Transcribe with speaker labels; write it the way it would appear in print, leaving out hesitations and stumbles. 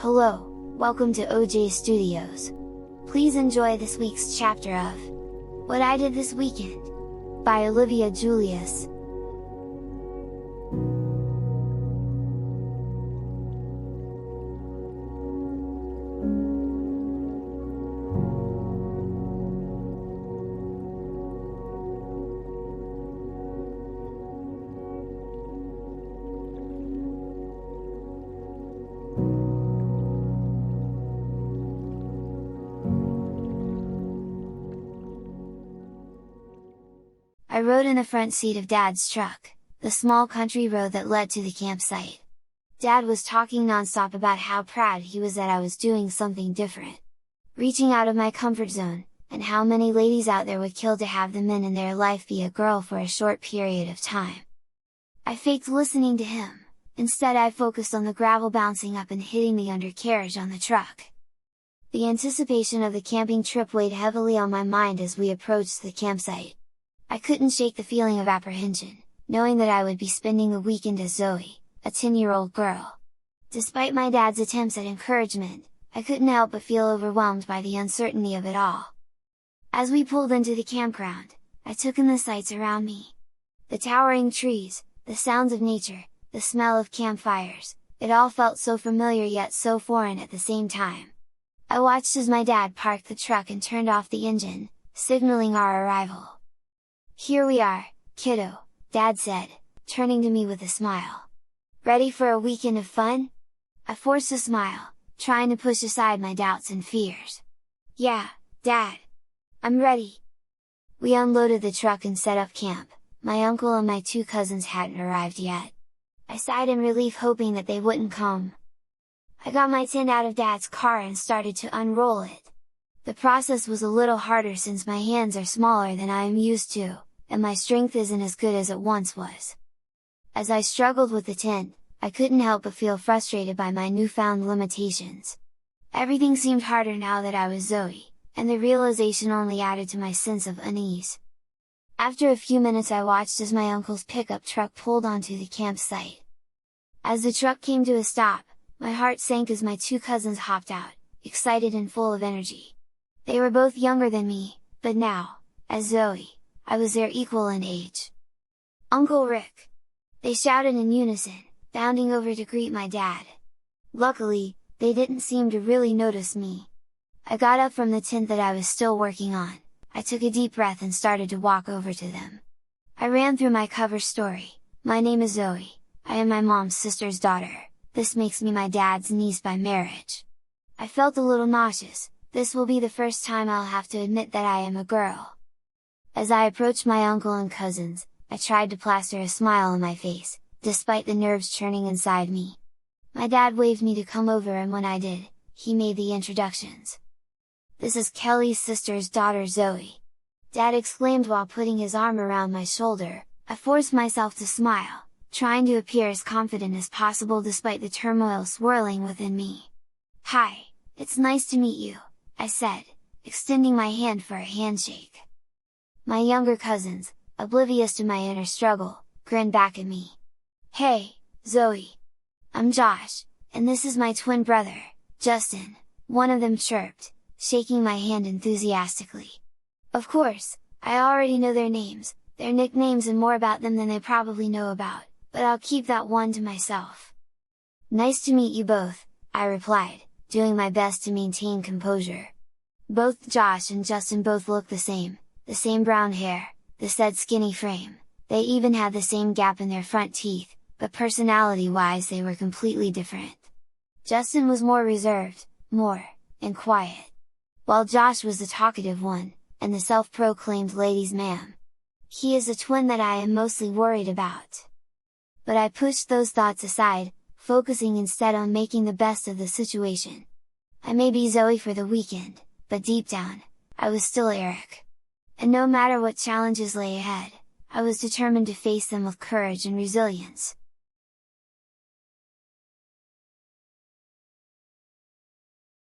Speaker 1: Hello, welcome to OJ Studios. Please enjoy this week's chapter of What I Did This Weekend by Olivia Julius. I rode in the front seat of Dad's truck, the small country road that led to the campsite. Dad was talking nonstop about how proud he was that I was doing something different, reaching out of my comfort zone, and how many ladies out there would kill to have the men in their life be a girl for a short period of time. I faked listening to him, instead I focused on the gravel bouncing up and hitting the undercarriage on the truck. The anticipation of the camping trip weighed heavily on my mind as we approached the campsite. I couldn't shake the feeling of apprehension, knowing that I would be spending the weekend as Zoe, a 10-year-old girl. Despite my dad's attempts at encouragement, I couldn't help but feel overwhelmed by the uncertainty of it all. As we pulled into the campground, I took in the sights around me. The towering trees, the sounds of nature, the smell of campfires, it all felt so familiar yet so foreign at the same time. I watched as my dad parked the truck and turned off the engine, signaling our arrival. "Here we are, kiddo," Dad said, turning to me with a smile. "Ready for a weekend of fun?" I forced a smile, trying to push aside my doubts and fears. "Yeah, Dad! I'm ready!" We unloaded the truck and set up camp. My uncle and my two cousins hadn't arrived yet. I sighed in relief, hoping that they wouldn't come. I got my tent out of Dad's car and started to unroll it. The process was a little harder since my hands are smaller than I am used to, and my strength isn't as good as it once was. As I struggled with the tent, I couldn't help but feel frustrated by my newfound limitations. Everything seemed harder now that I was Zoe, and the realization only added to my sense of unease. After a few minutes I watched as my uncle's pickup truck pulled onto the campsite. As the truck came to a stop, my heart sank as my two cousins hopped out, excited and full of energy. They were both younger than me, but now, as Zoe, I was their equal in age. "Uncle Rick!" they shouted in unison, bounding over to greet my dad. Luckily, they didn't seem to really notice me. I got up from the tent that I was still working on, I took a deep breath and started to walk over to them. I ran through my cover story. "My name is Zoe, I am my mom's sister's daughter, this makes me my dad's niece by marriage." I felt a little nauseous. This will be the first time I'll have to admit that I am a girl. As I approached my uncle and cousins, I tried to plaster a smile on my face, despite the nerves churning inside me. My dad waved me to come over, and when I did, he made the introductions. "This is Kelly's sister's daughter Zoe," Dad exclaimed while putting his arm around my shoulder. I forced myself to smile, trying to appear as confident as possible despite the turmoil swirling within me. "Hi, it's nice to meet you," I said, extending my hand for a handshake. My younger cousins, oblivious to my inner struggle, grinned back at me. "Hey, Zoe! I'm Josh, and this is my twin brother, Justin," one of them chirped, shaking my hand enthusiastically. Of course, I already know their names, their nicknames and more about them than they probably know about, but I'll keep that one to myself. "Nice to meet you both," I replied, doing my best to maintain composure. Both Josh and Justin both looked the same brown hair, the said skinny frame, they even had the same gap in their front teeth, but personality-wise they were completely different. Justin was more reserved, and quiet, while Josh was the talkative one, and the self-proclaimed ladies' man. He is the twin that I am mostly worried about. But I pushed those thoughts aside, focusing instead on making the best of the situation. I may be Zoe for the weekend, but deep down, I was still Eric. And no matter what challenges lay ahead, I was determined to face them with courage and resilience.